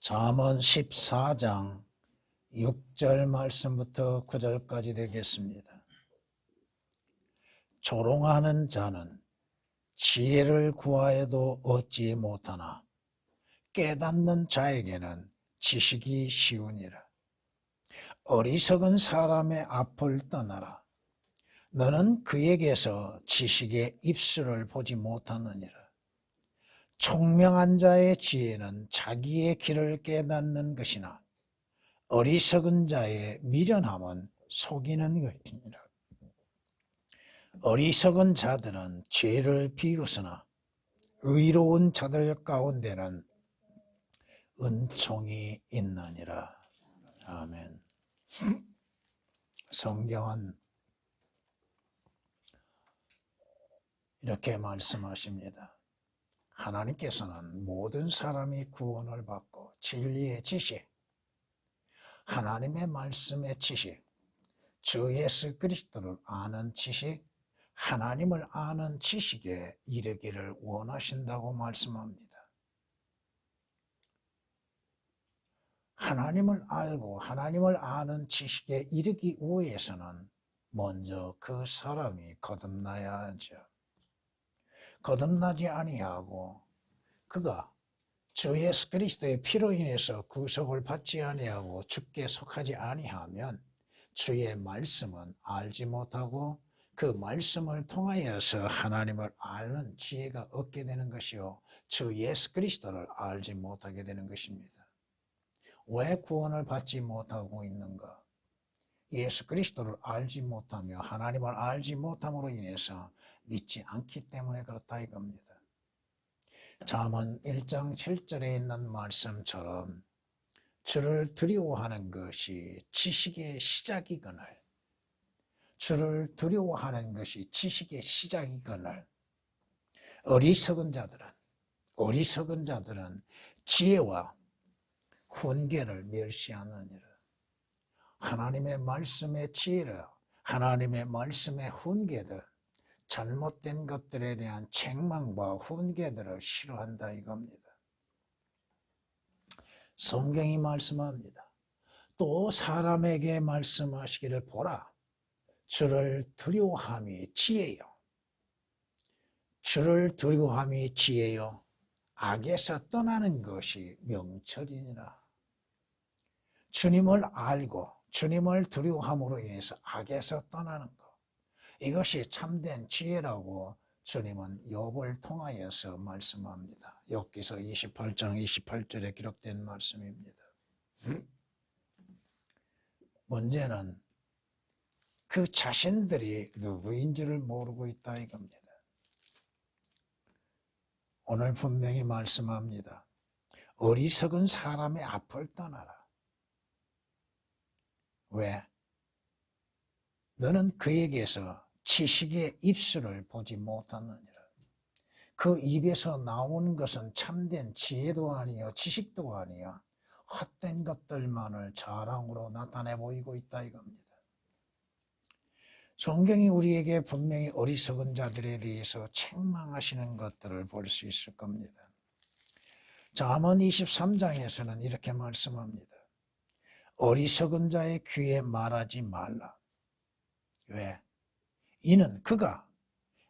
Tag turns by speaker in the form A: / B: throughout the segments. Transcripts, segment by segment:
A: 잠언 14장 6절 말씀부터 9절까지 되겠습니다. 조롱하는 자는 지혜를 구하여도 얻지 못하나 깨닫는 자에게는 지식이 쉬우니라. 어리석은 사람의 앞을 떠나라. 너는 그에게서 지식의 입술을 보지 못하느니라. 총명한 자의 지혜는 자기의 길을 깨닫는 것이나 어리석은 자의 미련함은 속이는 것이니라. 어리석은 자들은 죄를 비웃으나 의로운 자들 가운데는 은총이 있느니라. 아멘. 성경은 이렇게 말씀하십니다. 하나님께서는 모든 사람이 구원을 받고 진리의 지식, 하나님의 말씀의 지식, 주 예수 그리스도를 아는 지식, 하나님을 아는 지식에 이르기를 원하신다고 말씀합니다. 하나님을 알고 하나님을 아는 지식에 이르기 위해서는 먼저 그 사람이 거듭나야 하죠. 거듭나지 아니하고 그가 주 예수 그리스도의 피로 인해서 구속을 받지 아니하고 주께 속하지 아니하면 주의 말씀은 알지 못하고 그 말씀을 통하여서 하나님을 아는 지혜가 얻게 되는 것이요 주 예수 그리스도를 알지 못하게 되는 것입니다. 왜 구원을 받지 못하고 있는가? 예수 그리스도를 알지 못하며 하나님을 알지 못함으로 인해서 믿지 않기 때문에 그렇다 이겁니다. 잠언 1장 7절에 있는 말씀처럼 주를 두려워하는 것이 지식의 시작이거늘, 주를 두려워하는 것이 지식의 시작이거늘, 어리석은 자들은 지혜와 훈계를 멸시하느니라. 하나님의 말씀의 지혜를, 하나님의 말씀의 훈계들, 잘못된 것들에 대한 책망과 훈계들을 싫어한다 이겁니다. 성경이 말씀합니다. 또 사람에게 말씀하시기를 보라. 주를 두려워함이 지혜요. 주를 두려워함이 지혜요. 악에서 떠나는 것이 명철이니라. 주님을 알고 주님을 두려워함으로 인해서 악에서 떠나는 것. 이것이 참된 지혜라고 주님은 욥을 통하여서 말씀합니다. 욥기서 28장 28절에 기록된 말씀입니다. 문제는 그 자신들이 누구인지를 모르고 있다 이겁니다. 오늘 분명히 말씀합니다. 어리석은 사람의 앞을 떠나라. 왜? 너는 그에게서 지식의 입술을 보지 못하느니라. 그 입에서 나오는 것은 참된 지혜도 아니요 지식도 아니야. 헛된 것들만을 자랑으로 나타내 보이고 있다 이겁니다. 성경이 우리에게 분명히 어리석은 자들에 대해서 책망하시는 것들을 볼 수 있을 겁니다. 잠언 23장에서는 이렇게 말씀합니다. 어리석은 자의 귀에 말하지 말라. 왜? 이는 그가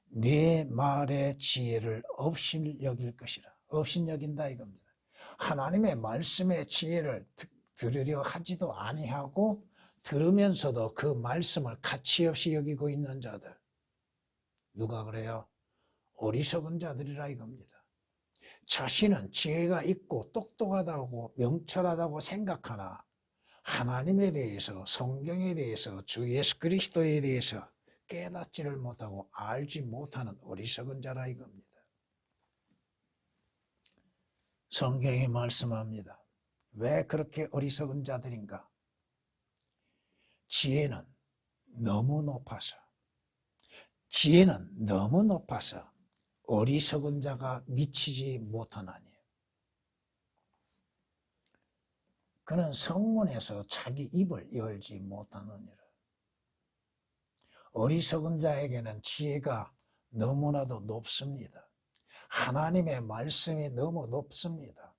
A: 내 말의 지혜를 업신여길 것이라. 업신여긴다 이겁니다. 하나님의 말씀의 지혜를 들으려 하지도 아니하고 들으면서도 그 말씀을 가치없이 여기고 있는 자들. 누가 그래요? 어리석은 자들이라 이겁니다. 자신은 지혜가 있고 똑똑하다고 명철하다고 생각하나 하나님에 대해서, 성경에 대해서, 주 예수 그리스도에 대해서 깨닫지를 못하고 알지 못하는 어리석은 자라 이겁니다. 성경이 말씀합니다. 왜 그렇게 어리석은 자들인가? 지혜는 너무 높아서 어리석은 자가 미치지 못하나니. 그는 성문에서 자기 입을 열지 못하느니라. 어리석은 자에게는 지혜가 너무나도 높습니다. 하나님의 말씀이 너무 높습니다.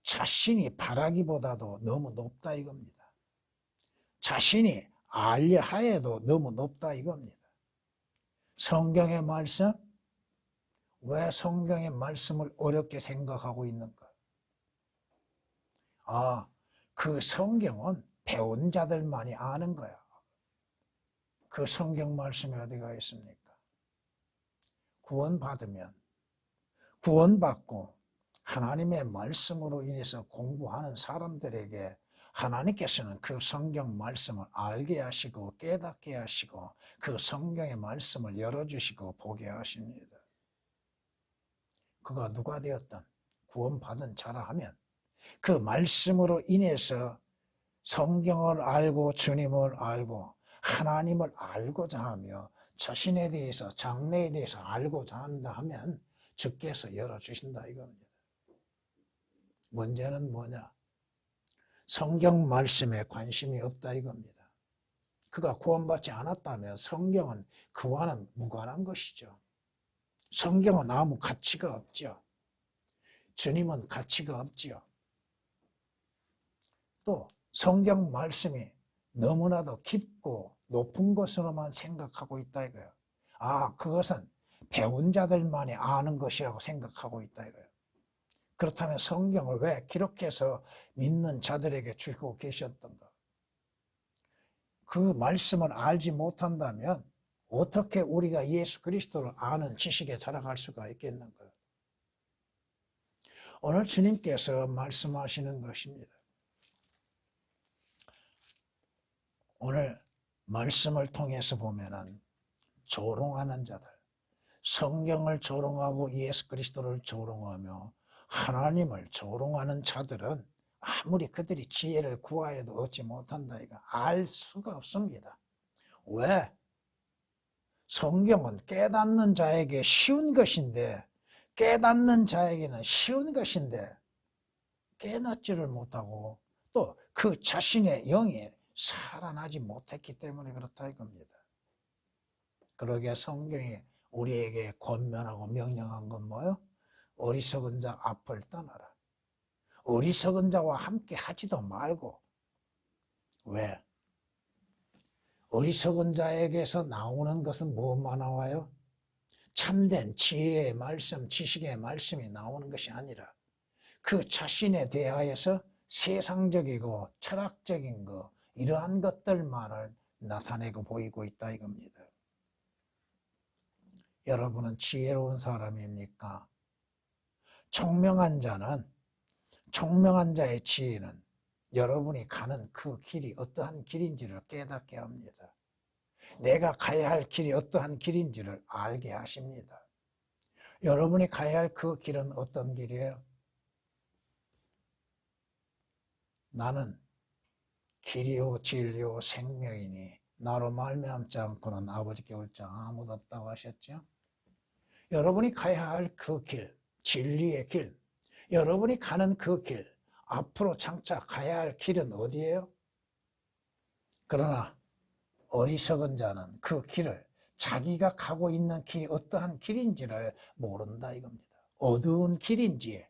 A: 자신이 바라기보다도 너무 높다 이겁니다. 자신이 알려 하여도 너무 높다 이겁니다. 성경의 말씀, 왜 성경의 말씀을 어렵게 생각하고 있는가? 그 성경은 배운 자들만이 아는 거야. 그 성경 말씀이 어디가 있습니까? 구원받으면, 구원받고 하나님의 말씀으로 인해서 공부하는 사람들에게 하나님께서는 그 성경 말씀을 알게 하시고 깨닫게 하시고 그 성경의 말씀을 열어주시고 보게 하십니다. 그가 누가 되었든 구원받은 자라 하면 그 말씀으로 인해서 성경을 알고 주님을 알고 하나님을 알고자 하며 자신에 대해서 장래에 대해서 알고자 한다 하면 주께서 열어주신다 이겁니다. 문제는 뭐냐? 성경 말씀에 관심이 없다 이겁니다. 그가 구원받지 않았다면 성경은 그와는 무관한 것이죠. 성경은 아무 가치가 없죠. 주님은 가치가 없지요. 또 성경 말씀이 너무나도 깊고 높은 것으로만 생각하고 있다 이거예요. 그것은 배운 자들만이 아는 것이라고 생각하고 있다 이거예요. 그렇다면 성경을 왜 기록해서 믿는 자들에게 주고 계셨던가? 그 말씀을 알지 못한다면 어떻게 우리가 예수 그리스도를 아는 지식에 자라갈 수가 있겠는가? 오늘 주님께서 말씀하시는 것입니다. 오늘 말씀을 통해서 보면은 조롱하는 자들, 성경을 조롱하고 예수 그리스도를 조롱하며 하나님을 조롱하는 자들은 아무리 그들이 지혜를 구하여도 얻지 못한다 이거 알 수가 없습니다. 왜? 성경은 깨닫는 자에게 쉬운 것인데 깨닫는 자에게는 쉬운 것인데 깨닫지를 못하고 또 그 자신의 영이 살아나지 못했기 때문에 그렇다 이겁니다. 그러게 성경이 우리에게 권면하고 명령한 건 뭐예요? 어리석은 자 앞을 떠나라. 어리석은 자와 함께 하지도 말고. 왜? 어리석은 자에게서 나오는 것은 뭐만 나와요? 참된 지혜의 말씀, 지식의 말씀이 나오는 것이 아니라 그 자신에 대하여서 세상적이고 철학적인 거 이러한 것들만을 나타내고 보이고 있다 이겁니다. 여러분은 지혜로운 사람입니까? 총명한 자의 지혜는 여러분이 가는 그 길이 어떠한 길인지를 깨닫게 합니다. 내가 가야 할 길이 어떠한 길인지를 알게 하십니다. 여러분이 가야 할 그 길은 어떤 길이에요? 나는 길이요 진리요 생명이니 나로 말미암지 않고는 아버지께 올 자 아무도 없다고 하셨죠? 여러분이 가야 할 그 길, 진리의 길, 여러분이 가는 그 길, 앞으로 장차 가야 할 길은 어디예요? 그러나 어리석은 자는 그 길을 자기가 가고 있는 길이 어떠한 길인지를 모른다 이겁니다. 어두운 길인지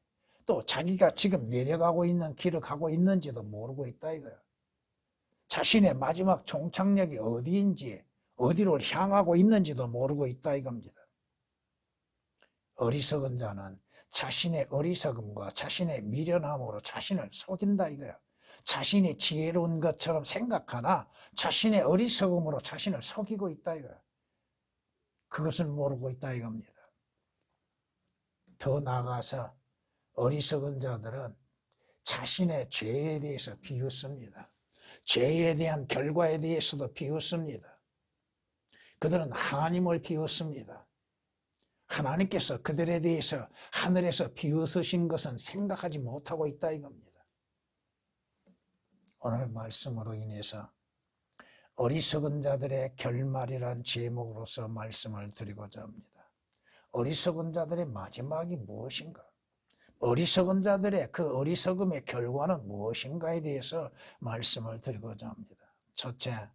A: 또 자기가 지금 내려가고 있는 길을 가고 있는지도 모르고 있다 이거예요. 자신의 마지막 종착역이 어디인지 어디로 향하고 있는지도 모르고 있다 이겁니다. 어리석은 자는 자신의 어리석음과 자신의 미련함으로 자신을 속인다 이거예요. 자신이 지혜로운 것처럼 생각하나 자신의 어리석음으로 자신을 속이고 있다 이거예요. 그것을 모르고 있다 이겁니다. 더 나아가서 어리석은 자들은 자신의 죄에 대해서 비웃습니다. 죄에 대한 결과에 대해서도 비웃습니다. 그들은 하나님을 비웃습니다. 하나님께서 그들에 대해서 하늘에서 비웃으신 것은 생각하지 못하고 있다 이겁니다. 오늘 말씀으로 인해서 어리석은 자들의 결말이란 제목으로서 말씀을 드리고자 합니다. 어리석은 자들의 마지막이 무엇인가? 어리석은 자들의 그 어리석음의 결과는 무엇인가에 대해서 말씀을 드리고자 합니다. 첫째,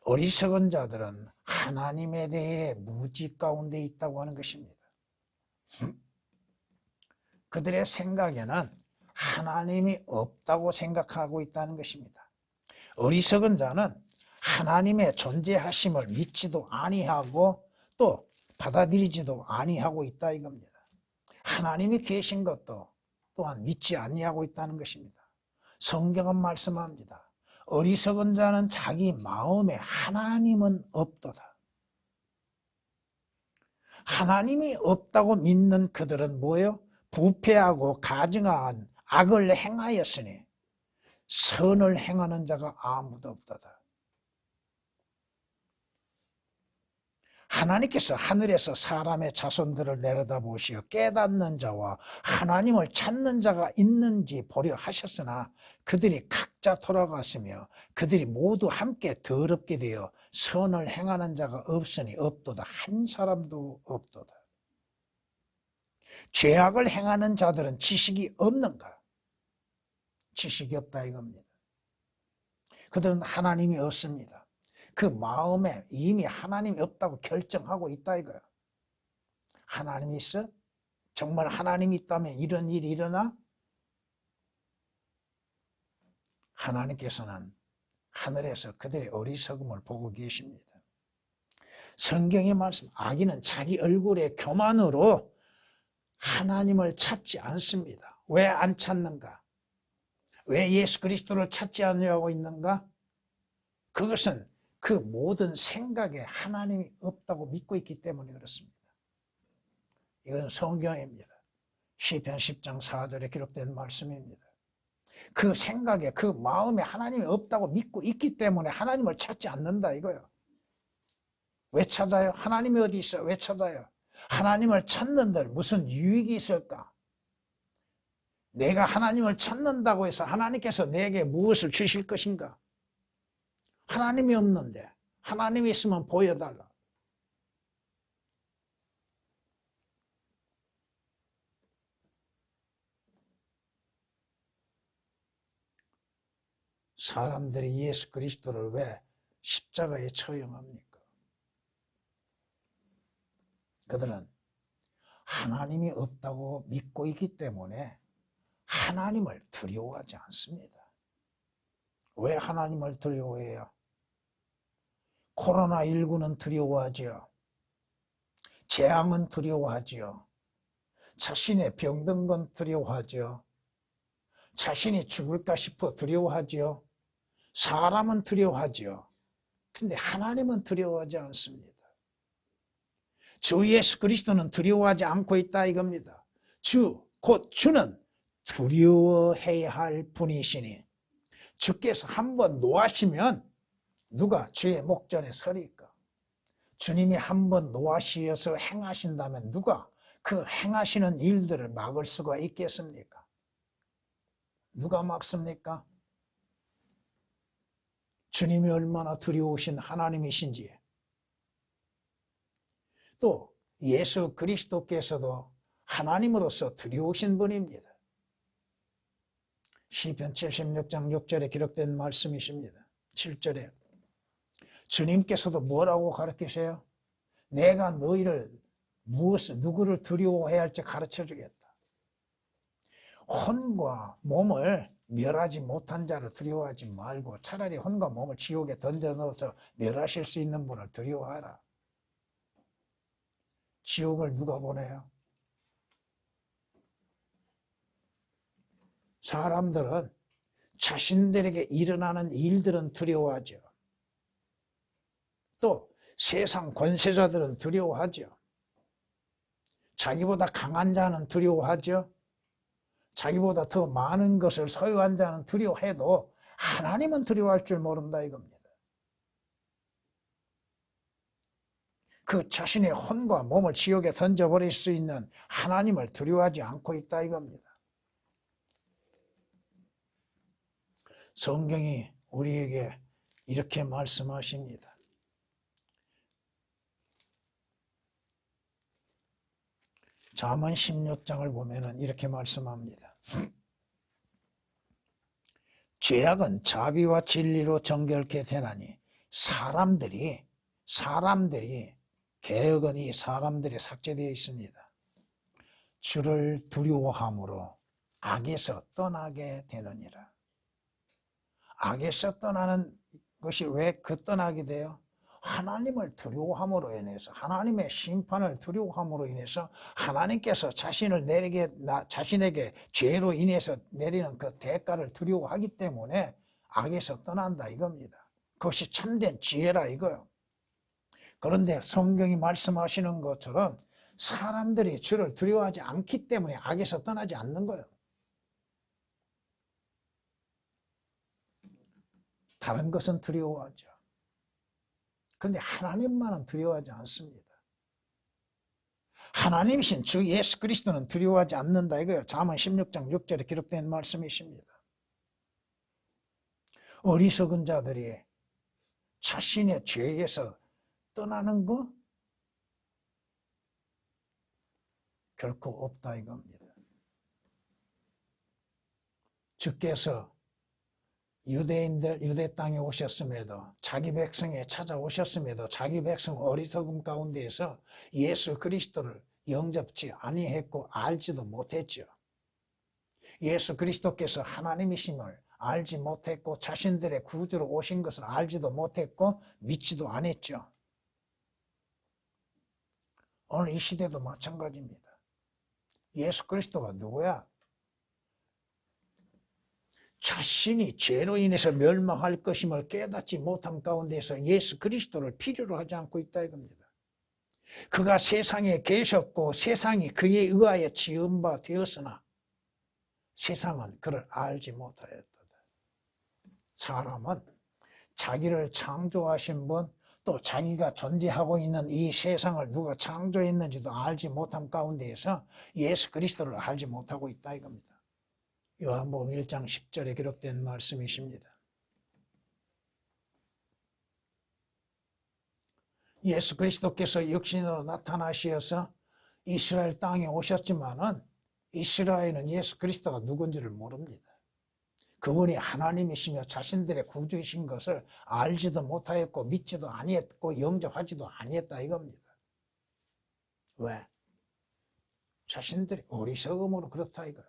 A: 어리석은 자들은 하나님에 대해 무지 가운데 있다고 하는 것입니다. 그들의 생각에는 하나님이 없다고 생각하고 있다는 것입니다. 어리석은 자는 하나님의 존재하심을 믿지도 아니하고 또 받아들이지도 아니하고 있다 이겁니다. 하나님이 계신 것도 또한 믿지 아니하고 있다는 것입니다. 성경은 말씀합니다. 어리석은 자는 자기 마음에 하나님은 없도다. 하나님이 없다고 믿는 그들은 뭐예요? 부패하고 가증한 악을 행하였으니 선을 행하는 자가 아무도 없도다. 하나님께서 하늘에서 사람의 자손들을 내려다보시어 깨닫는 자와 하나님을 찾는 자가 있는지 보려 하셨으나 그들이 각자 돌아갔으며 그들이 모두 함께 더럽게 되어 선을 행하는 자가 없으니 없도다. 한 사람도 없도다. 죄악을 행하는 자들은 지식이 없는가? 지식이 없다 이겁니다. 그들은 하나님이 없습니다. 그 마음에 이미 하나님이 없다고 결정하고 있다 이거야. 하나님이 있어? 정말 하나님이 있다면 이런 일이 일어나? 하나님께서는 하늘에서 그들의 어리석음을 보고 계십니다. 성경의 말씀, 악인은 자기 얼굴의 교만으로 하나님을 찾지 않습니다. 왜 안 찾는가? 왜 예수 그리스도를 찾지 않으려고 있는가? 그것은 그 모든 생각에 하나님이 없다고 믿고 있기 때문에 그렇습니다. 이건 성경입니다. 시편 10장 4절에 기록된 말씀입니다. 그 생각에 그 마음에 하나님이 없다고 믿고 있기 때문에 하나님을 찾지 않는다 이거예요. 왜 찾아요? 하나님이 어디 있어? 왜 찾아요? 하나님을 찾는들 무슨 유익이 있을까? 내가 하나님을 찾는다고 해서 하나님께서 내게 무엇을 주실 것인가? 하나님이 없는데 하나님이 있으면 보여달라. 사람들이 예수 그리스도를 왜 십자가에 처형합니까? 그들은 하나님이 없다고 믿고 있기 때문에 하나님을 두려워하지 않습니다. 왜 하나님을 두려워해요? 코로나19는 두려워하지요. 재앙은 두려워하지요. 자신의 병든 건 두려워하지요. 자신이 죽을까 싶어 두려워하지요. 사람은 두려워하지요. 근데 하나님은 두려워하지 않습니다. 주 예수 그리스도는 두려워하지 않고 있다 이겁니다. 곧 주는 두려워해야 할 분이시니 주께서 한번 노하시면 누가 주의 목전에 서리까? 주님이 한번 노하시어서 행하신다면 누가 그 행하시는 일들을 막을 수가 있겠습니까? 누가 막습니까? 주님이 얼마나 두려우신 하나님이신지 또 예수 그리스도께서도 하나님으로서 두려우신 분입니다. 시편 76장 6절에 기록된 말씀이십니다. 7절에 주님께서도 뭐라고 가르치세요? 내가 너희를 누구를 두려워해야 할지 가르쳐 주겠다. 혼과 몸을 멸하지 못한 자를 두려워하지 말고 차라리 혼과 몸을 지옥에 던져 넣어서 멸하실 수 있는 분을 두려워하라. 지옥을 누가 보내요? 사람들은 자신들에게 일어나는 일들은 두려워하죠. 또 세상 권세자들은 두려워하죠. 자기보다 강한 자는 두려워하죠. 자기보다 더 많은 것을 소유한 자는 두려워해도 하나님은 두려워할 줄 모른다 이겁니다. 그 자신의 혼과 몸을 지옥에 던져버릴 수 있는 하나님을 두려워하지 않고 있다 이겁니다. 성경이 우리에게 이렇게 말씀하십니다. 잠언 16장을 보면 이렇게 말씀합니다. 죄악은 자비와 진리로 정결케 되나니 사람들이 개혁은 이 사람들이 삭제되어 있습니다. 주를 두려워함으로 악에서 떠나게 되느니라. 악에서 떠나는 것이 왜 그 떠나게 돼요? 하나님을 두려워함으로 인해서, 하나님의 심판을 두려워함으로 인해서 하나님께서 자신에게 죄로 인해서 내리는 그 대가를 두려워하기 때문에 악에서 떠난다 이겁니다. 그것이 참된 지혜라 이거요. 그런데 성경이 말씀하시는 것처럼 사람들이 주를 두려워하지 않기 때문에 악에서 떠나지 않는 거예요. 다른 것은 두려워하죠. 그런데 하나님만은 두려워하지 않습니다. 하나님이신 주 예수 그리스도는 두려워하지 않는다 이거예요. 잠언 16장 6절에 기록된 말씀이십니다. 어리석은 자들이 자신의 죄에서 떠나는 거 결코 없다 이겁니다. 주께서 유대 땅에 오셨음에도 자기 백성에 찾아오셨음에도 자기 백성 어리석음 가운데에서 예수 그리스도를 영접지 아니했고 알지도 못했죠. 예수 그리스도께서 하나님이심을 알지 못했고 자신들의 구주로 오신 것을 알지도 못했고 믿지도 않았죠. 오늘 이 시대도 마찬가지입니다. 예수 그리스도가 누구야? 자신이 죄로 인해서 멸망할 것임을 깨닫지 못함 가운데서 예수 그리스도를 필요로 하지 않고 있다 이겁니다. 그가 세상에 계셨고 세상이 그에 의하여 지은 바 되었으나 세상은 그를 알지 못하였다. 사람은 자기를 창조하신 분, 또 자기가 존재하고 있는 이 세상을 누가 창조했는지도 알지 못함 가운데에서 예수 그리스도를 알지 못하고 있다 이겁니다. 요한복음 1장 10절에 기록된 말씀이십니다. 예수 그리스도께서 육신으로 나타나셔서 이스라엘 땅에 오셨지만은 이스라엘은 예수 그리스도가 누군지를 모릅니다. 그분이 하나님이시며 자신들의 구주이신 것을 알지도 못하였고 믿지도 아니했고 영접하지도 아니했다 이겁니다. 왜? 자신들이 어리석음으로 그렇다 이거야.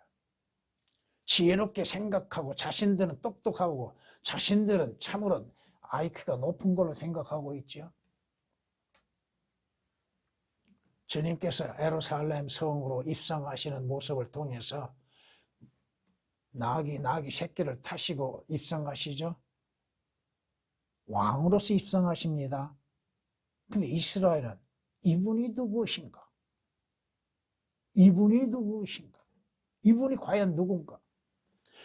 A: 지혜롭게 생각하고 자신들은 똑똑하고 자신들은 참으로 IQ가 높은 걸로 생각하고 있죠. 주님께서 예루살렘 성으로 입성하시는 모습을 통해서 나귀 새끼를 타시고 입성하시죠. 왕으로서 입성하십니다. 근데 이스라엘은 이분이 누구신가? 이분이 누구신가? 이분이 과연 누군가?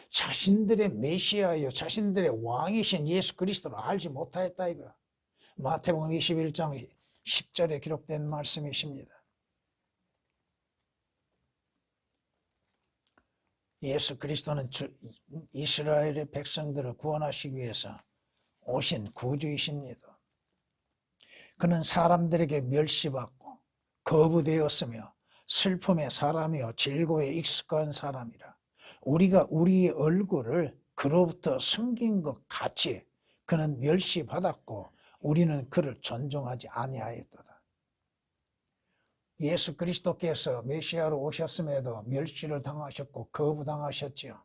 A: 자신들의 메시아여 자신들의 왕이신 예수 그리스도를 알지 못하였다 이거야. 마태복음 21장 10절에 기록된 말씀이십니다. 예수 그리스도는 이스라엘의 백성들을 구원하시기 위해서 오신 구주이십니다. 그는 사람들에게 멸시받고 거부되었으며 슬픔의 사람이요 질고에 익숙한 사람이라. 우리가 우리의 얼굴을 그로부터 숨긴 것 같이 그는 멸시받았고 우리는 그를 존중하지 아니하였도다. 예수 그리스도께서 메시아로 오셨음에도 멸시를 당하셨고 거부당하셨죠.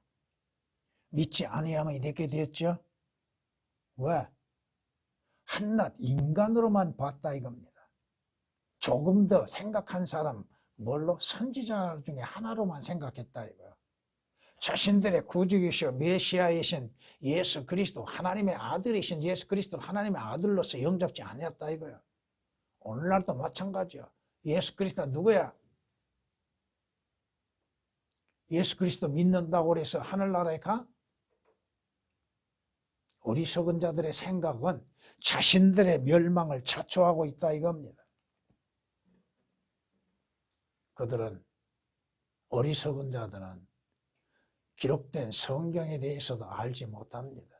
A: 믿지 아니하면 이렇게 되었죠. 왜? 한낱 인간으로만 봤다 이겁니다. 조금 더 생각한 사람 뭘로? 선지자 중에 하나로만 생각했다 이거야. 자신들의 구주이시오 메시아이신 예수 그리스도 하나님의 아들이신 예수 그리스도를 하나님의 아들로서 영접지 아니었다 이거야. 오늘날도 마찬가지야. 예수 그리스도가 누구야? 예수 그리스도 믿는다고 해서 하늘나라에 가? 어리석은 자들의 생각은 자신들의 멸망을 자초하고 있다 이겁니다. 그들은 어리석은 자들은 기록된 성경에 대해서도 알지 못합니다.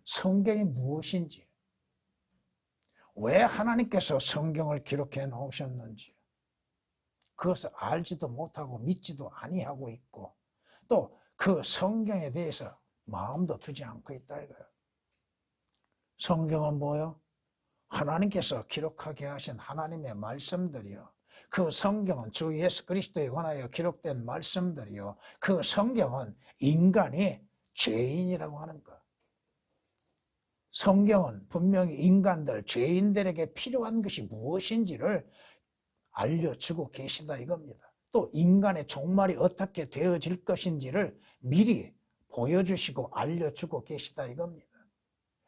A: 성경이 무엇인지, 왜 하나님께서 성경을 기록해 놓으셨는지 그것을 알지도 못하고 믿지도 아니하고 있고 또 그 성경에 대해서 마음도 두지 않고 있다 이거예요. 성경은 뭐요? 하나님께서 기록하게 하신 하나님의 말씀들이요. 그 성경은 주 예수 그리스도에 관하여 기록된 말씀들이요. 그 성경은 인간이 죄인이라고 하는 것. 성경은 분명히 인간들, 죄인들에게 필요한 것이 무엇인지를 알려주고 계시다 이겁니다. 또 인간의 종말이 어떻게 되어질 것인지를 미리 보여주시고 알려주고 계시다 이겁니다.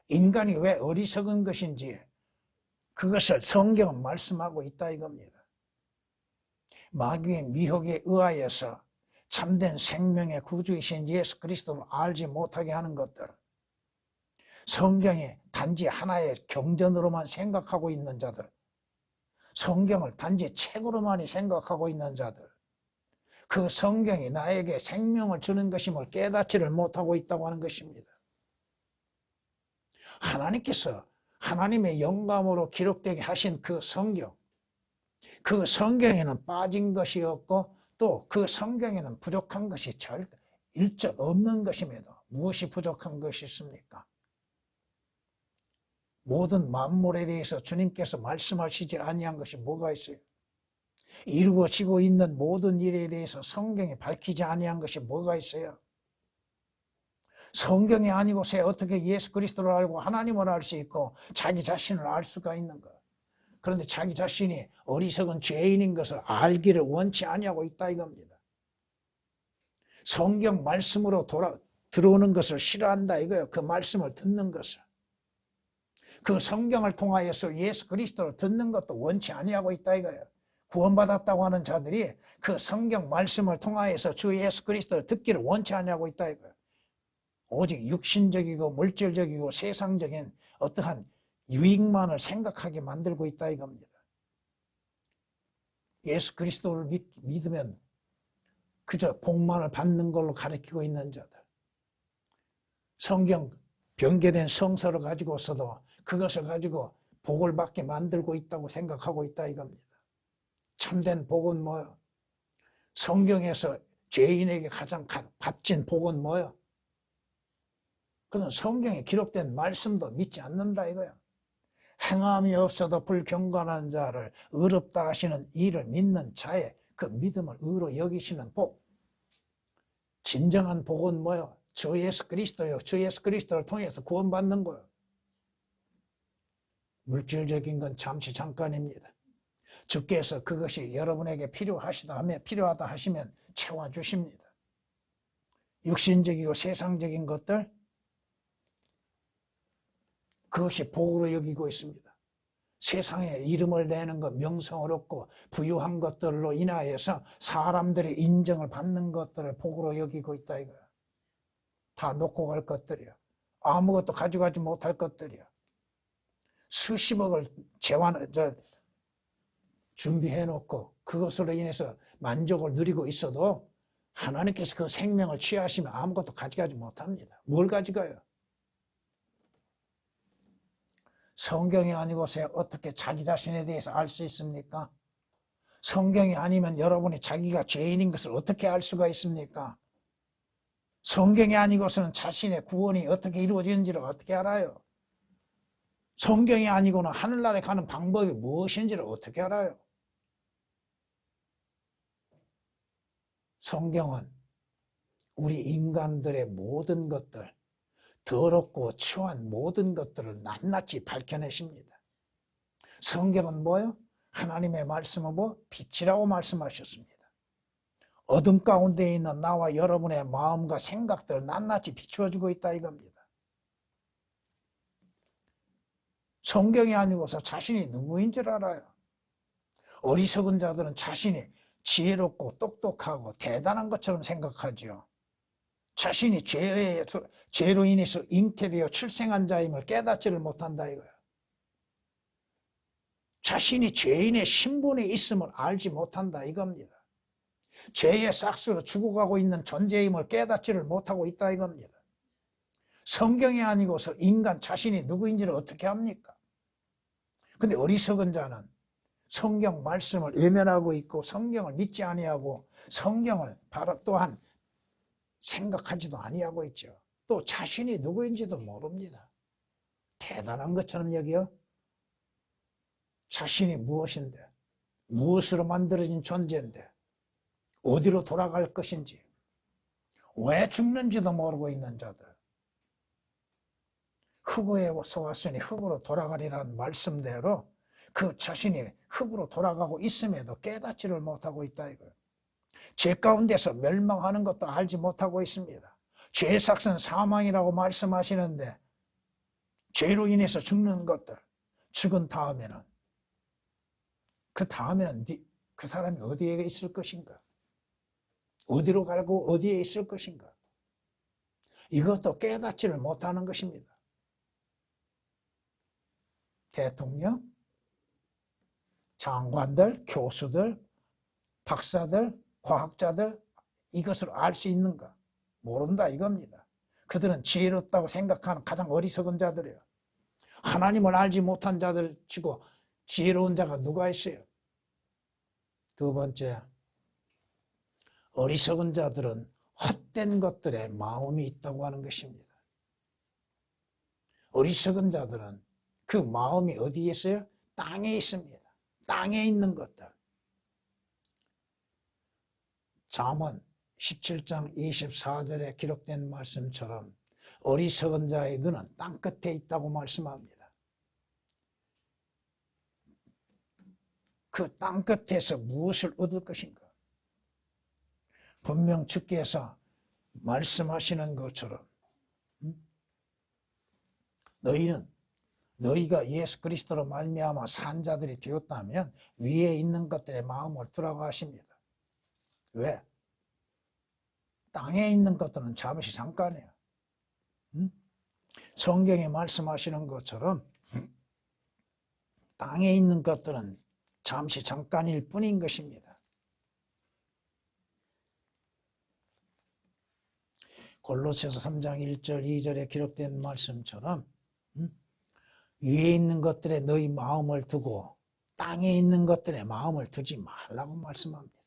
A: 인간이 왜 어리석은 것인지 그것을 성경은 말씀하고 있다 이겁니다. 마귀의 미혹에 의하여서 참된 생명의 구주이신 예수 그리스도를 알지 못하게 하는 것들, 성경이 단지 하나의 경전으로만 생각하고 있는 자들, 성경을 단지 책으로만 생각하고 있는 자들, 그 성경이 나에게 생명을 주는 것임을 깨닫지를 못하고 있다고 하는 것입니다. 하나님께서 하나님의 영감으로 기록되게 하신 그 성경, 그 성경에는 빠진 것이 없고 또 그 성경에는 부족한 것이 일절 없는 것임에도 무엇이 부족한 것이 있습니까? 모든 만물에 대해서 주님께서 말씀하시지 아니한 것이 뭐가 있어요? 이루어지고 있는 모든 일에 대해서 성경이 밝히지 아니한 것이 뭐가 있어요? 성경이 아니고서 어떻게 예수 그리스도를 알고 하나님을 알 수 있고 자기 자신을 알 수가 있는가? 그런데 자기 자신이 어리석은 죄인인 것을 알기를 원치 아니하고 있다 이겁니다. 성경 말씀으로 들어오는 것을 싫어한다 이거예요. 그 말씀을 듣는 것을. 그 성경을 통하여서 예수 그리스도를 듣는 것도 원치 아니하고 있다 이거예요. 구원받았다고 하는 자들이 그 성경 말씀을 통하여서 주 예수 그리스도를 듣기를 원치 아니하고 있다 이거예요. 오직 육신적이고 물질적이고 세상적인 어떠한 유익만을 생각하게 만들고 있다 이겁니다. 예수 그리스도를 믿으면 그저 복만을 받는 걸로 가르치고 있는 자들. 성경 변개된 성서를 가지고서도 그것을 가지고 복을 받게 만들고 있다고 생각하고 있다 이겁니다. 참된 복은 뭐요? 성경에서 죄인에게 가장 값진 복은 뭐요? 그는 성경에 기록된 말씀도 믿지 않는다 이거야. 행함이 없어도 불경건한 자를 의롭다 하시는 이를 믿는 자의 그 믿음을 의로 여기시는 복. 진정한 복은 뭐요? 주 예수 그리스도요. 주 예수 그리스도를 통해서 구원받는 거요. 물질적인 건 잠시 잠깐입니다. 주께서 그것이 여러분에게 필요하다 하시면 채워주십니다. 육신적이고 세상적인 것들, 그것이 복으로 여기고 있습니다. 세상에 이름을 내는 것, 명성을 얻고 부유한 것들로 인하여서 사람들의 인정을 받는 것들을 복으로 여기고 있다 이거야. 다 놓고 갈 것들이야. 아무것도 가져가지 못할 것들이야. 수십억을 준비해 놓고 그것으로 인해서 만족을 누리고 있어도 하나님께서 그 생명을 취하시면 아무것도 가져가지 못합니다. 뭘 가져가요? 성경이 아니고서 어떻게 자기 자신에 대해서 알 수 있습니까? 성경이 아니면 여러분이 자기가 죄인인 것을 어떻게 알 수가 있습니까? 성경이 아니고서는 자신의 구원이 어떻게 이루어지는지를 어떻게 알아요? 성경이 아니고는 하늘나라에 가는 방법이 무엇인지를 어떻게 알아요? 성경은 우리 인간들의 모든 것들, 더럽고 추한 모든 것들을 낱낱이 밝혀내십니다. 성경은 뭐예요? 하나님의 말씀은 빛이라고 말씀하셨습니다. 어둠 가운데 있는 나와 여러분의 마음과 생각들을 낱낱이 비추어주고 있다 이겁니다. 성경이 아니고서 자신이 누구인 줄 알아요. 어리석은 자들은 자신이 지혜롭고 똑똑하고 대단한 것처럼 생각하죠. 자신이 죄로 인해서 잉태되어 출생한 자임을 깨닫지를 못한다 이거야. 자신이 죄인의 신분에 있음을 알지 못한다 이겁니다. 죄의 싹수로 죽어가고 있는 존재임을 깨닫지를 못하고 있다 이겁니다. 성경이 아니고서 인간 자신이 누구인지를 어떻게 합니까? 근데 어리석은 자는 성경 말씀을 외면하고 있고 성경을 믿지 아니하고 성경을 바로 또한 생각하지도 아니하고 있죠. 또 자신이 누구인지도 모릅니다. 대단한 것처럼 여기요. 자신이 무엇인데 무엇으로 만들어진 존재인데 어디로 돌아갈 것인지, 왜 죽는지도 모르고 있는 자들, 흙에 속았으니 흙으로 돌아가리라는 말씀대로 그 자신이 흙으로 돌아가고 있음에도 깨닫지를 못하고 있다 이거예요. 죄 가운데서 멸망하는 것도 알지 못하고 있습니다. 죄의 삭은 사망이라고 말씀하시는데 죄로 인해서 죽는 것들, 죽은 다음에는 그 사람이 어디에 있을 것인가? 어디로 가고 어디에 있을 것인가? 이것도 깨닫지를 못하는 것입니다. 대통령, 장관들, 교수들, 박사들, 과학자들 이것을 알 수 있는가? 모른다 이겁니다. 그들은 지혜롭다고 생각하는 가장 어리석은 자들이에요. 하나님을 알지 못한 자들 치고 지혜로운 자가 누가 있어요? 두 번째, 어리석은 자들은 헛된 것들에 마음이 있다고 하는 것입니다. 어리석은 자들은 그 마음이 어디에 있어요? 땅에 있습니다. 땅에 있는 것들. 잠언 17장 24절에 기록된 말씀처럼 어리석은 자의 눈은 땅끝에 있다고 말씀합니다. 그 땅끝에서 무엇을 얻을 것인가? 분명 주께서 말씀하시는 것처럼 너희가 예수 그리스도로 말미암아 산 자들이 되었다면 위에 있는 것들의 마음을 두라고 하십니다. 왜? 땅에 있는 것들은 잠시 잠깐이에요. 성경에 말씀하시는 것처럼 땅에 있는 것들은 잠시 잠깐일 뿐인 것입니다. 골로새서 3장 1절 2절에 기록된 말씀처럼 위에 있는 것들에 너희 마음을 두고 땅에 있는 것들에 마음을 두지 말라고 말씀합니다.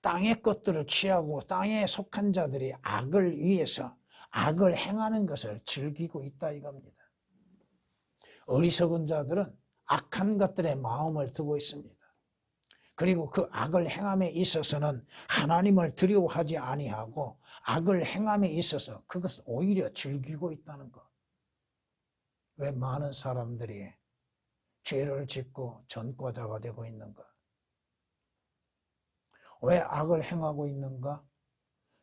A: 땅의 것들을 취하고 땅에 속한 자들이 악을 위해서 악을 행하는 것을 즐기고 있다 이겁니다. 어리석은 자들은 악한 것들에 마음을 두고 있습니다. 그리고 그 악을 행함에 있어서는 하나님을 두려워하지 아니하고 악을 행함에 있어서 그것을 오히려 즐기고 있다는 것. 왜 많은 사람들이 죄를 짓고 전과자가 되고 있는가? 왜 악을 행하고 있는가?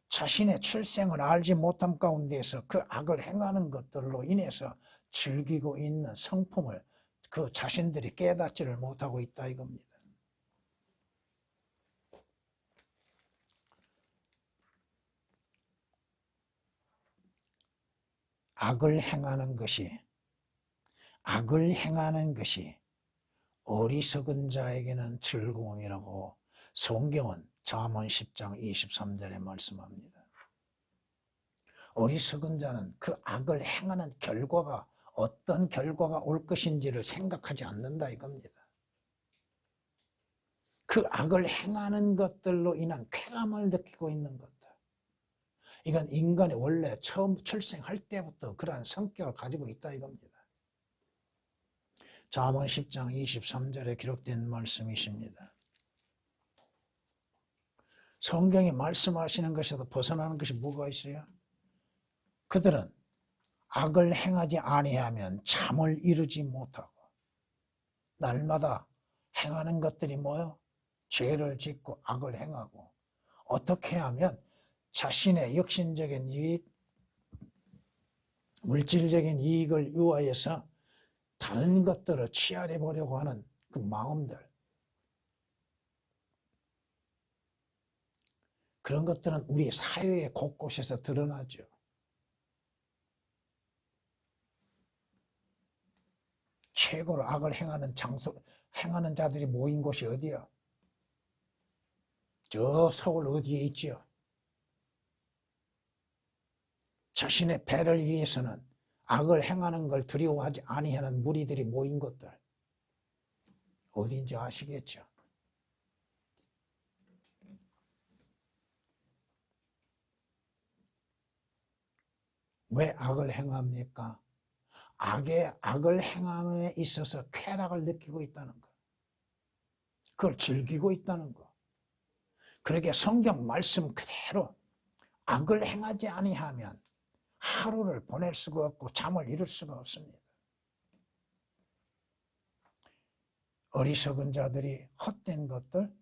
A: 자신의 출생을 알지 못함 가운데에서 그 악을 행하는 것들로 인해서 즐기고 있는 성품을 그 자신들이 깨닫지를 못하고 있다 이겁니다. 악을 행하는 것이 어리석은 자에게는 즐거움이라고 성경은 잠언 10장 23절에 말씀합니다. 어리석은 자는 그 악을 행하는 결과가 어떤 결과가 올 것인지를 생각하지 않는다 이겁니다. 그 악을 행하는 것들로 인한 쾌감을 느끼고 있는 것들. 이건 인간이 원래 처음 출생할 때부터 그러한 성격을 가지고 있다 이겁니다. 잠언 10장 23절에 기록된 말씀이십니다. 성경이 말씀하시는 것에서 벗어나는 것이 뭐가 있어요? 그들은 악을 행하지 아니하면 잠을 이루지 못하고 날마다 행하는 것들이 뭐예요? 죄를 짓고 악을 행하고 어떻게 하면 자신의 육신적인 이익, 물질적인 이익을 위하여서 다른 것들을 취하려 보려고 하는 그 마음들, 그런 것들은 우리 사회의 곳곳에서 드러나죠. 최고로 악을 행하는 자들이 모인 곳이 어디야? 저 서울 어디에 있죠? 자신의 배를 위해서는 악을 행하는 걸 두려워하지 아니하는 무리들이 모인 곳들 어디인지 아시겠죠? 왜 악을 행합니까? 악을 행함에 있어서 쾌락을 느끼고 있다는 것. 그걸 즐기고 있다는 거. 그러게 성경 말씀 그대로 악을 행하지 아니하면 하루를 보낼 수가 없고 잠을 이룰 수가 없습니다. 어리석은 자들이 헛된 것들,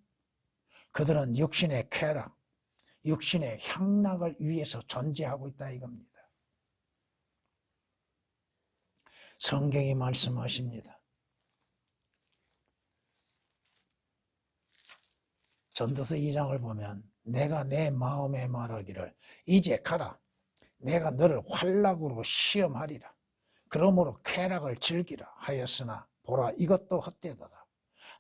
A: 그들은 육신의 쾌락, 육신의 향락을 위해서 존재하고 있다 이겁니다. 성경이 말씀하십니다. 전도서 2장을 보면 내가 내 마음에 말하기를 이제 가라. 내가 너를 활락으로 시험하리라. 그러므로 쾌락을 즐기라 하였으나 보라 이것도 헛되도다.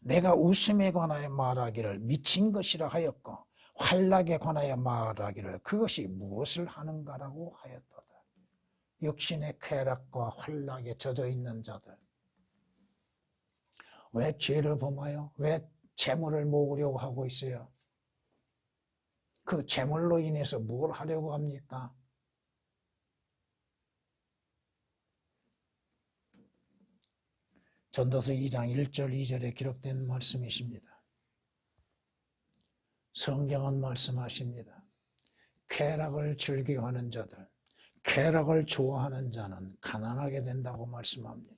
A: 내가 웃음에 관하여 말하기를 미친 것이라 하였고 활락에 관하여 말하기를 그것이 무엇을 하는가라고 하였도다. 육신의 쾌락과 활락에 젖어 있는 자들. 왜 죄를 범하여? 왜 재물을 모으려고 하고 있어요? 그 재물로 인해서 뭘 하려고 합니까? 전도서 2장 1절 2절에 기록된 말씀이십니다. 성경은 말씀하십니다. 쾌락을 즐겨하는 자들, 쾌락을 좋아하는 자는 가난하게 된다고 말씀합니다.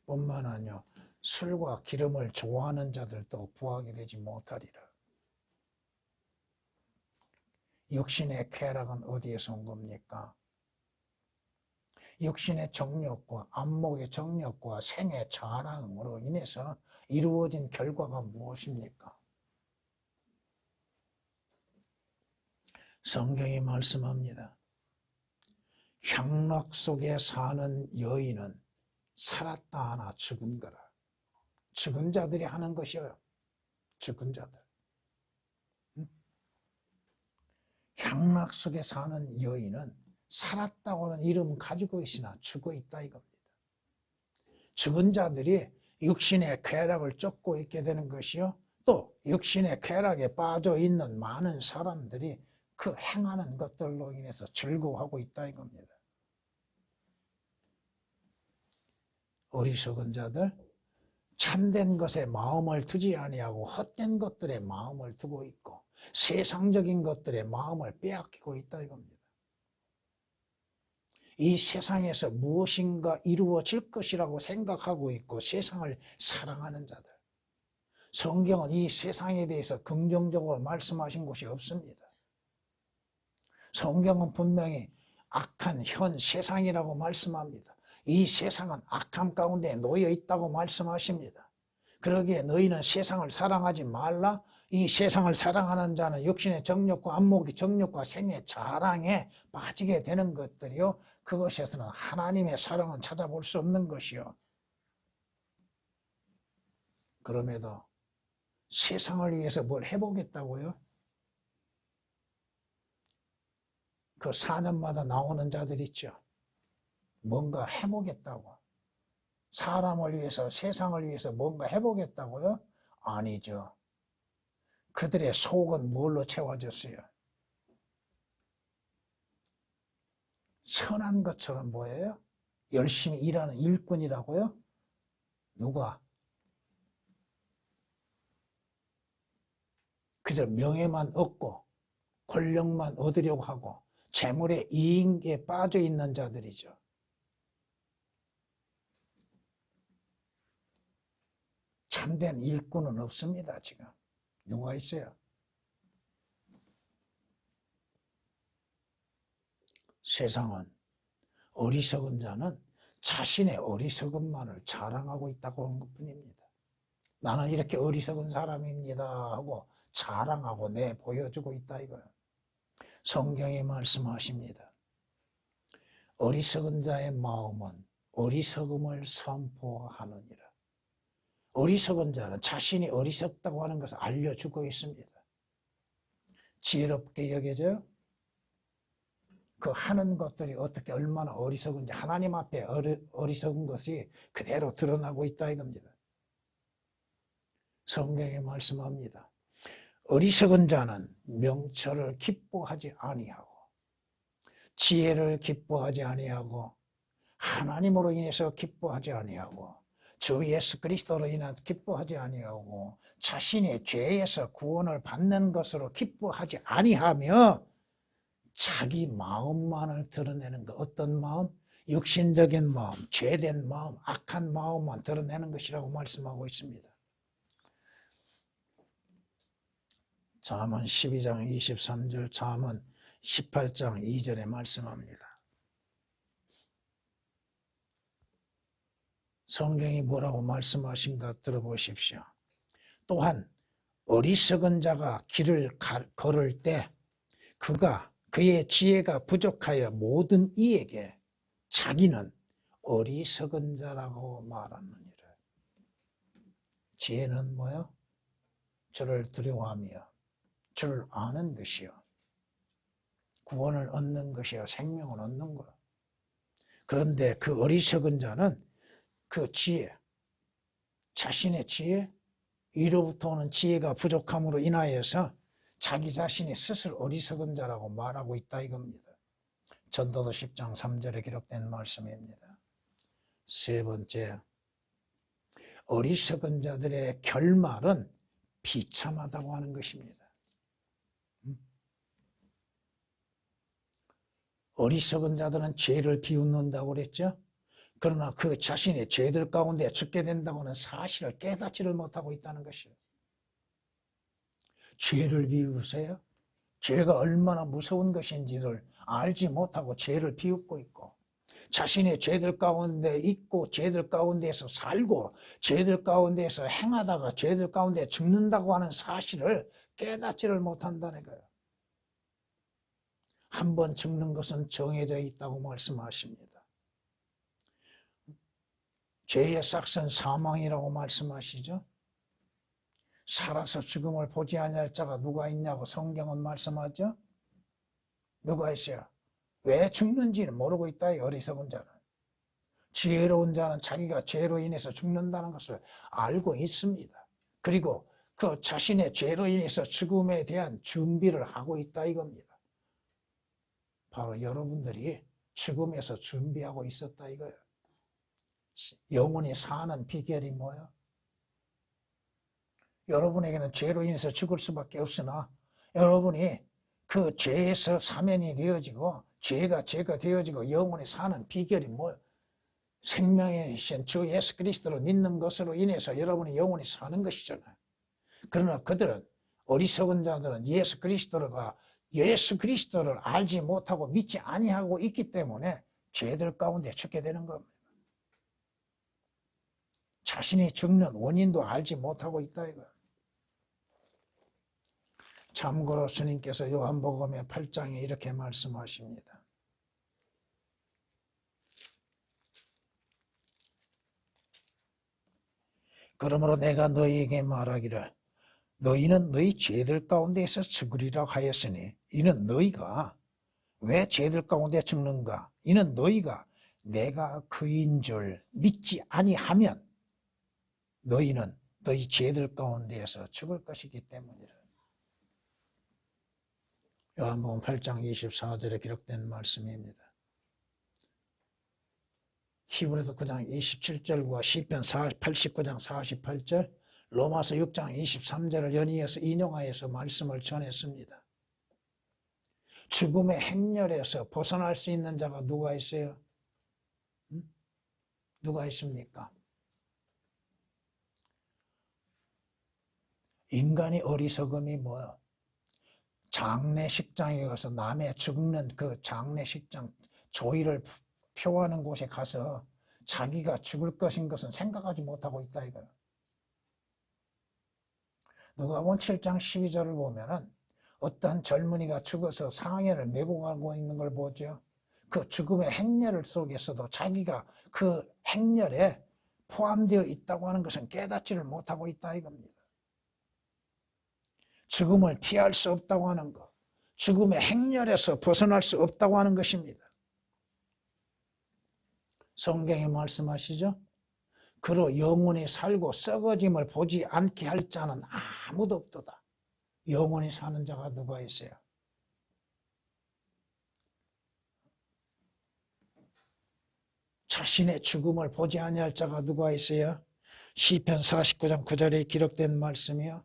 A: 뿐만 아니라 술과 기름을 좋아하는 자들도 부하게 되지 못하리라. 육신의 쾌락은 어디에서 온 겁니까? 육신의 정욕과 안목의 정욕과 생의 자랑으로 인해서 이루어진 결과가 무엇입니까? 성경이 말씀합니다. 향락 속에 사는 여인은 살았다 하나 죽은 거라. 죽은 자들이 하는 것이에요. 죽은 자들. 향락 속에 사는 여인은 살았다고 하는 이름은 가지고 있으나 죽어 있다 이겁니다. 죽은 자들이 육신의 쾌락을 쫓고 있게 되는 것이요. 또 육신의 쾌락에 빠져 있는 많은 사람들이 그 행하는 것들로 인해서 즐거워하고 있다 이겁니다. 어리석은 자들, 참된 것에 마음을 두지 아니하고 헛된 것들에 마음을 두고 있고 세상적인 것들에 마음을 빼앗기고 있다 이겁니다. 이 세상에서 무엇인가 이루어질 것이라고 생각하고 있고 세상을 사랑하는 자들. 성경은 이 세상에 대해서 긍정적으로 말씀하신 곳이 없습니다. 성경은 분명히 악한 현 세상이라고 말씀합니다. 이 세상은 악함 가운데 놓여 있다고 말씀하십니다. 그러기에 너희는 세상을 사랑하지 말라. 이 세상을 사랑하는 자는 육신의 정욕과 안목의 정욕과 생의 자랑에 빠지게 되는 것들이요. 그것에서는 하나님의 사랑은 찾아볼 수 없는 것이요. 그럼에도 세상을 위해서 뭘 해보겠다고요? 그 4년마다 나오는 자들 있죠. 뭔가 해보겠다고. 사람을 위해서, 세상을 위해서 뭔가 해보겠다고요? 아니죠. 그들의 속은 뭘로 채워졌어요? 선한 것처럼 보여요? 열심히 일하는 일꾼이라고요? 누가? 그저 명예만 얻고 권력만 얻으려고 하고 재물의 이익에 빠져 있는 자들이죠. 참된 일꾼은 없습니다. 지금 누가 있어요? 세상은 어리석은 자는 자신의 어리석음만을 자랑하고 있다고 하는 것뿐입니다. 나는 이렇게 어리석은 사람입니다 하고 자랑하고 보여주고 있다 이거예요. 성경이 말씀하십니다. 어리석은 자의 마음은 어리석음을 선포하느니라. 어리석은 자는 자신이 어리석다고 하는 것을 알려주고 있습니다. 지혜롭게 여겨져요? 그 하는 것들이 어떻게 얼마나 어리석은지 하나님 앞에 어리석은 것이 그대로 드러나고 있다 이겁니다. 성경에 말씀합니다. 어리석은 자는 명철을 기뻐하지 아니하고 지혜를 기뻐하지 아니하고 하나님으로 인해서 기뻐하지 아니하고 주 예수 그리스도로 인하여 기뻐하지 아니하고 자신의 죄에서 구원을 받는 것으로 기뻐하지 아니하며 자기 마음만을 드러내는 것. 어떤 마음? 육신적인 마음, 죄된 마음, 악한 마음만 드러내는 것이라고 말씀하고 있습니다. 잠언 12장 23절, 잠언 18장 2절에 말씀합니다. 성경이 뭐라고 말씀하신가 들어보십시오. 또한 어리석은 자가 길을 걸을 때 그의 지혜가 부족하여 모든 이에게 자기는 어리석은 자라고 말하느니라. 지혜는 뭐요? 주를 두려워하며 주를 아는 것이요, 구원을 얻는 것이요, 생명을 얻는 것. 그런데 그 어리석은 자는 그 지혜, 자신의 지혜, 위로부터 오는 지혜가 부족함으로 인하여서 자기 자신이 스스로 어리석은 자라고 말하고 있다 이겁니다. 전도서 10장 3절에 기록된 말씀입니다. 세 번째, 어리석은 자들의 결말은 비참하다고 하는 것입니다. 어리석은 자들은 죄를 비웃는다고 그랬죠. 그러나 그 자신의 죄들 가운데 죽게 된다고 하는 사실을 깨닫지를 못하고 있다는 것이요. 죄를 비우세요? 죄가 얼마나 무서운 것인지를 알지 못하고 죄를 비웃고 있고, 자신의 죄들 가운데 있고 죄들 가운데에서 살고 죄들 가운데에서 행하다가 죄들 가운데 죽는다고 하는 사실을 깨닫지를 못한다는 거예요. 한 번 죽는 것은 정해져 있다고 말씀하십니다. 죄의 삭은 사망이라고 말씀하시죠. 살아서 죽음을 보지 아니할 자가 누가 있냐고 성경은 말씀하죠. 누가 있어요? 왜 죽는지는 모르고 있다. 어리석은 자는. 지혜로운 자는 자기가 죄로 인해서 죽는다는 것을 알고 있습니다. 그리고 그 자신의 죄로 인해서 죽음에 대한 준비를 하고 있다 이겁니다. 바로 여러분들이 죽음에서 준비하고 있었다 이거예요. 영원히 사는 비결이 뭐예요? 여러분에게는 죄로 인해서 죽을 수밖에 없으나 여러분이 그 죄에서 사면이 되어지고 죄가 되어지고 영원히 사는 비결이 뭐예요? 생명의 신 주 예수 그리스도를 믿는 것으로 인해서 여러분이 영원히 사는 것이잖아요. 그러나 그들은, 어리석은 자들은 예수 그리스도를 알지 못하고 믿지 아니하고 있기 때문에 죄들 가운데 죽게 되는 겁니다. 자신이 죽는 원인도 알지 못하고 있다 이거예요. 참고로 주님께서 요한복음의 8장에 이렇게 말씀하십니다. 그러므로 내가 너희에게 말하기를 너희는 너희 죄들 가운데에서 죽으리라 하였으니, 이는 너희가 왜 죄들 가운데 죽는가? 이는 너희가 내가 그인 줄 믿지 아니하면 너희는 너희 죄들 가운데에서 죽을 것이기 때문이라. 요한복음 8장 24절에 기록된 말씀입니다. 히브리서 9장 27절과 시편 89장 48절, 로마서 6장 23절을 연이어서 인용하여서 말씀을 전했습니다. 죽음의 행렬에서 벗어날 수 있는 자가 누가 있어요? 누가 있습니까? 인간이 어리석음이 뭐야? 장례식장에 가서 남의 죽는 그 장례식장 조의를 표하는 곳에 가서 자기가 죽을 것인 것은 생각하지 못하고 있다 이거예요. 누가복음 7장 12절을 보면은 어떠한 젊은이가 죽어서 상해를 메고 가고 있는 걸 보죠. 그 죽음의 행렬 속에서도 자기가 그 행렬에 포함되어 있다고 하는 것은 깨닫지를 못하고 있다 이겁니다. 죽음을 피할 수 없다고 하는 것, 죽음의 행렬에서 벗어날 수 없다고 하는 것입니다. 성경에 말씀하시죠. 그로 영원히 살고 썩어짐을 보지 않게 할 자는 아무도 없도다. 영원히 사는 자가 누가 있어요? 자신의 죽음을 보지 아니할 자가 누가 있어요? 시편 49장 9절에 기록된 말씀이요.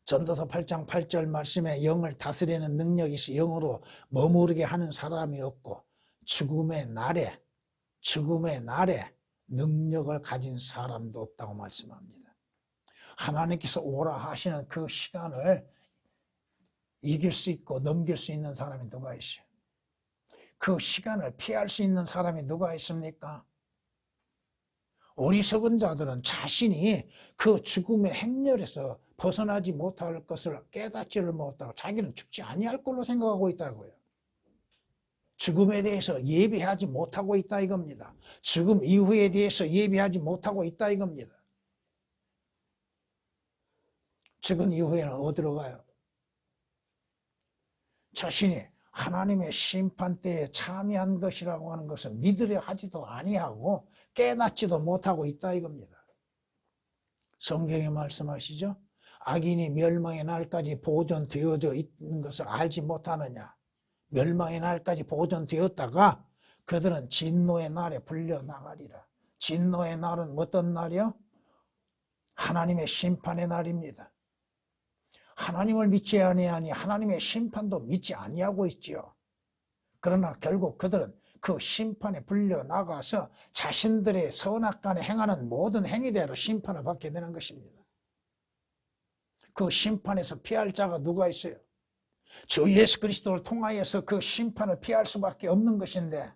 A: 전도서 8장 8절 말씀에 영을 다스리는 능력이 있어 영으로 머무르게 하는 사람이 없고 죽음의 날에 능력을 가진 사람도 없다고 말씀합니다. 하나님께서 오라 하시는 그 시간을 이길 수 있고 넘길 수 있는 사람이 누가 있어요? 그 시간을 피할 수 있는 사람이 누가 있습니까? 어리석은 자들은 자신이 그 죽음의 행렬에서 벗어나지 못할 것을 깨닫지를 못하고 자기는 죽지 아니할 걸로 생각하고 있다고요. 죽음에 대해서 예비하지 못하고 있다 이겁니다. 죽음 이후에 대해서 예비하지 못하고 있다 이겁니다. 죽은 이후에는 어디로 가요? 자신이 하나님의 심판대에 참여한 것이라고 하는 것을 믿으려 하지도 아니하고 깨닫지도 못하고 있다 이겁니다. 성경에 말씀하시죠? 악인이 멸망의 날까지 보존되어져 있는 것을 알지 못하느냐. 멸망의 날까지 보존되었다가 그들은 진노의 날에 불려나가리라. 진노의 날은 어떤 날이요? 하나님의 심판의 날입니다. 하나님을 믿지 아니하니 하나님의 심판도 믿지 아니하고 있지요. 그러나 결국 그들은 그 심판에 불려나가서 자신들의 선악간에 행하는 모든 행위대로 심판을 받게 되는 것입니다. 그 심판에서 피할 자가 누가 있어요? 주 예수 그리스도를 통하여서 그 심판을 피할 수밖에 없는 것인데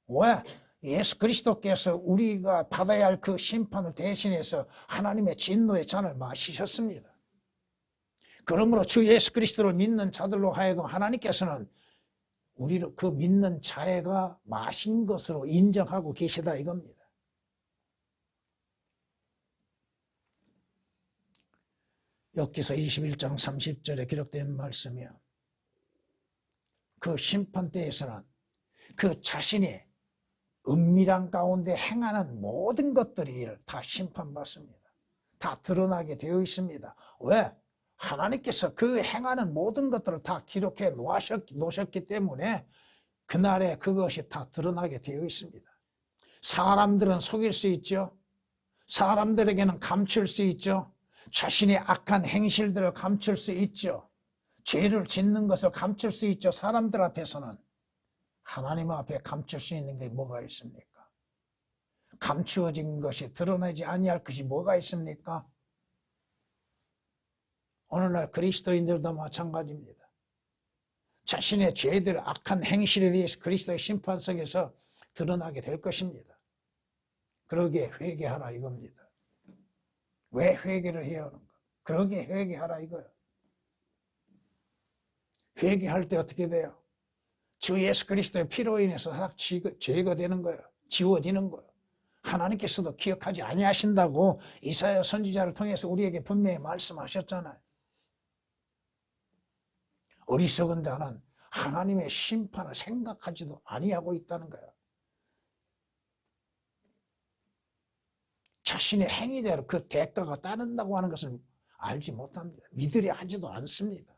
A: 왜? 예수 그리스도께서 우리가 받아야 할 그 심판을 대신해서 하나님의 진노의 잔을 마시셨습니다. 그러므로 주 예수 그리스도를 믿는 자들로 하여금 하나님께서는 우리를 그 믿는 자애가 마신 것으로 인정하고 계시다 이겁니다. 욥기서 21장 30절에 기록된 말씀이요. 그 심판대에서는 그 자신이 은밀한 가운데 행하는 모든 것들이 다 심판받습니다. 다 드러나게 되어 있습니다. 왜? 하나님께서 그 행하는 모든 것들을 다 기록해 놓으셨기 때문에 그날에 그것이 다 드러나게 되어 있습니다. 사람들은 속일 수 있죠. 사람들에게는 감출 수 있죠. 자신의 악한 행실들을 감출 수 있죠. 죄를 짓는 것을 감출 수 있죠. 사람들 앞에서는. 하나님 앞에 감출 수 있는 게 뭐가 있습니까? 감추어진 것이 드러나지 아니할 것이 뭐가 있습니까? 오늘날 그리스도인들도 마찬가지입니다. 자신의 죄들, 악한 행실에 대해서 그리스도의 심판석에서 드러나게 될 것입니다. 그러기에 회개하라 이겁니다. 왜 회개를 해야 하는가? 그러기에 회개하라 이거예요. 회개할 때 어떻게 돼요? 주 예수 그리스도의 피로 인해서 다 제거되는 거예요. 지워지는 거예요. 하나님께서도 기억하지 아니하신다고 이사야 선지자를 통해서 우리에게 분명히 말씀하셨잖아요. 어리석은 자는 하나님의 심판을 생각하지도 아니하고 있다는 거예요. 자신의 행위대로 그 대가가 따른다고 하는 것을 알지 못합니다. 믿으려 하지도 않습니다.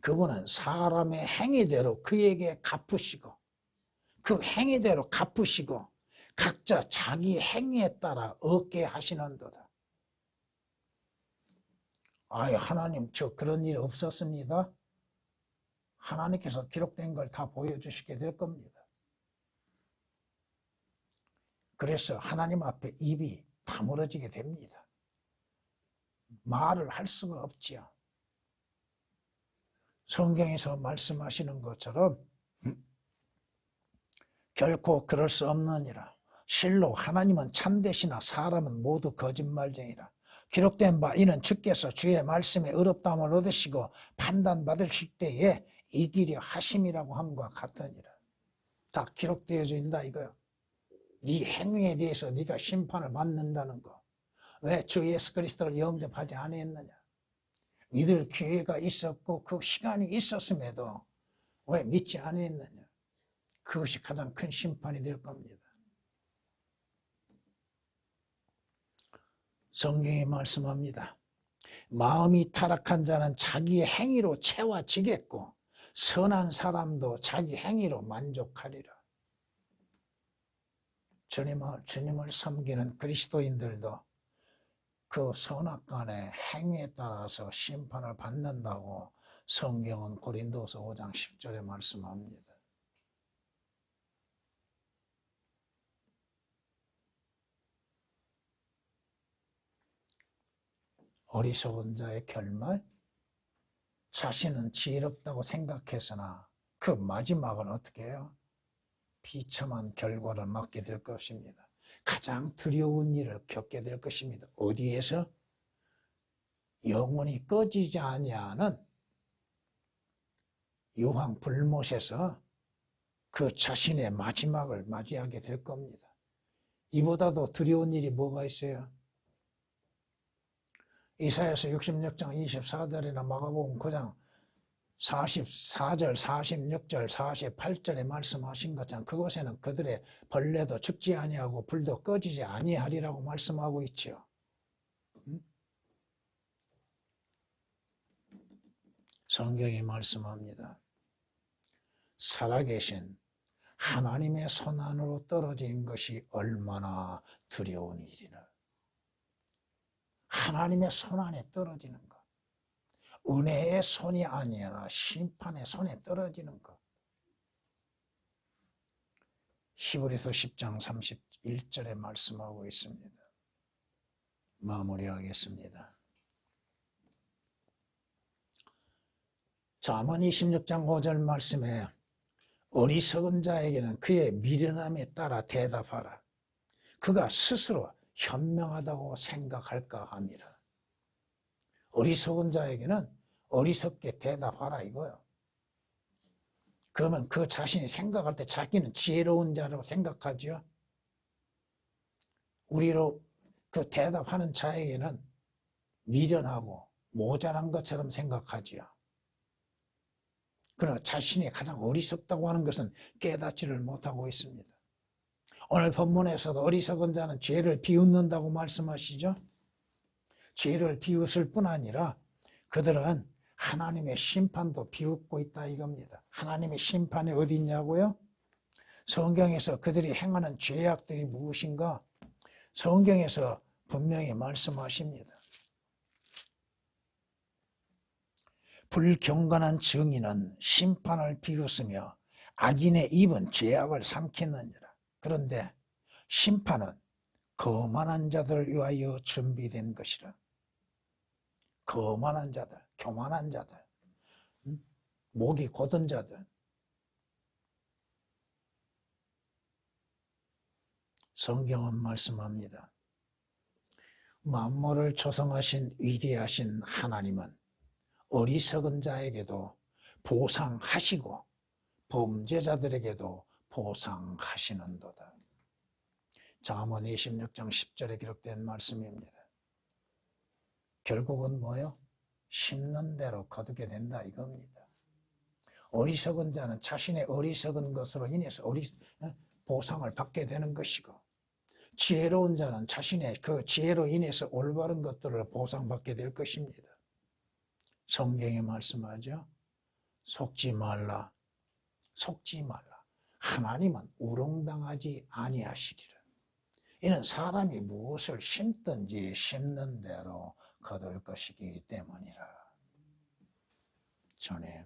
A: 그분은 사람의 행위대로 그에게 갚으시고 그 행위대로 갚으시고 각자 자기 행위에 따라 얻게 하시는도다. 아이 하나님 저 그런 일 없었습니다. 하나님께서 기록된 걸 다 보여주시게 될 겁니다. 그래서 하나님 앞에 입이 다물어지게 됩니다. 말을 할 수가 없지요. 성경에서 말씀하시는 것처럼 결코 그럴 수 없느니라. 실로 하나님은 참되시나 사람은 모두 거짓말쟁이라. 기록된 바 이는 주께서 주의 말씀에 의롭다함을 얻으시고 판단받으실 때에 이기려 하심이라고 함과 같으니라. 다 기록되어져 있다 이거요. 네 행위에 대해서 네가 심판을 받는다는 거. 왜 주 예수 그리스도를 영접하지 않았느냐. 믿을 기회가 있었고 그 시간이 있었음에도 왜 믿지 않았느냐. 그것이 가장 큰 심판이 될 겁니다. 성경이 말씀합니다. 마음이 타락한 자는 자기의 행위로 채워지겠고 선한 사람도 자기 행위로 만족하리라. 주님을 섬기는 그리스도인들도 그 선악간의 행위에 따라서 심판을 받는다고 성경은 고린도서 5장 10절에 말씀합니다. 어리석은 자의 결말, 자신은 지혜롭다고 생각했으나 그 마지막은 어떻게 해요? 비참한 결과를 맞게 될 것입니다. 가장 두려운 일을 겪게 될 것입니다. 어디에서? 영원히 꺼지지 아니하는 유황 불못에서 그 자신의 마지막을 맞이하게 될 겁니다. 이보다도 두려운 일이 뭐가 있어요? 이사야서 66장 24절이나 마가복음 9장 44절, 46절, 48절에 말씀하신 것처럼 그곳에는 그들의 벌레도 죽지 아니하고 불도 꺼지지 아니하리라고 말씀하고 있죠. 성경이 말씀합니다. 살아계신 하나님의 손안으로 떨어진 것이 얼마나 두려운 일이나. 하나님의 손안에 떨어지는 것. 은혜의 손이 아니라 심판의 손에 떨어지는 것. 히브리서 10장 31절에 말씀하고 있습니다. 마무리하겠습니다. 잠언 26장 5절 말씀에 어리석은 자에게는 그의 미련함에 따라 대답하라. 그가 스스로 현명하다고 생각할까 함이라. 어리석은 자에게는 어리석게 대답하라 이거요. 그러면 그 자신이 생각할 때 자기는 지혜로운 자라고 생각하죠. 우리로 그 대답하는 자에게는 미련하고 모자란 것처럼 생각하지요. 그러나 자신이 가장 어리석다고 하는 것은 깨닫지를 못하고 있습니다. 오늘 본문에서도 어리석은 자는 죄를 비웃는다고 말씀하시죠. 죄를 비웃을 뿐 아니라 그들은 하나님의 심판도 비웃고 있다 이겁니다. 하나님의 심판이 어디 있냐고요? 성경에서 그들이 행하는 죄악들이 무엇인가? 성경에서 분명히 말씀하십니다. 불경건한 증인은 심판을 비웃으며 악인의 입은 죄악을 삼키느니라. 그런데 심판은 거만한 자들 위하여 준비된 것이라. 거만한 자들, 교만한 자들, 목이 곧은 자들. 성경은 말씀합니다. 만물을 조성하신 위대하신 하나님은 어리석은 자에게도 보상하시고 범죄자들에게도 보상하시는도다. 잠언 26장 10절에 기록된 말씀입니다. 결국은 뭐요? 심는 대로 거두게 된다 이겁니다. 어리석은 자는 자신의 어리석은 것으로 인해서 보상을 받게 되는 것이고, 지혜로운 자는 자신의 그 지혜로 인해서 올바른 것들을 보상받게 될 것입니다. 성경에 말씀하죠. 속지 말라. 속지 말라. 하나님은 우롱당하지 아니하시리라. 이는 사람이 무엇을 심든지 심는 대로 거둘 것이기 때문이라. 전에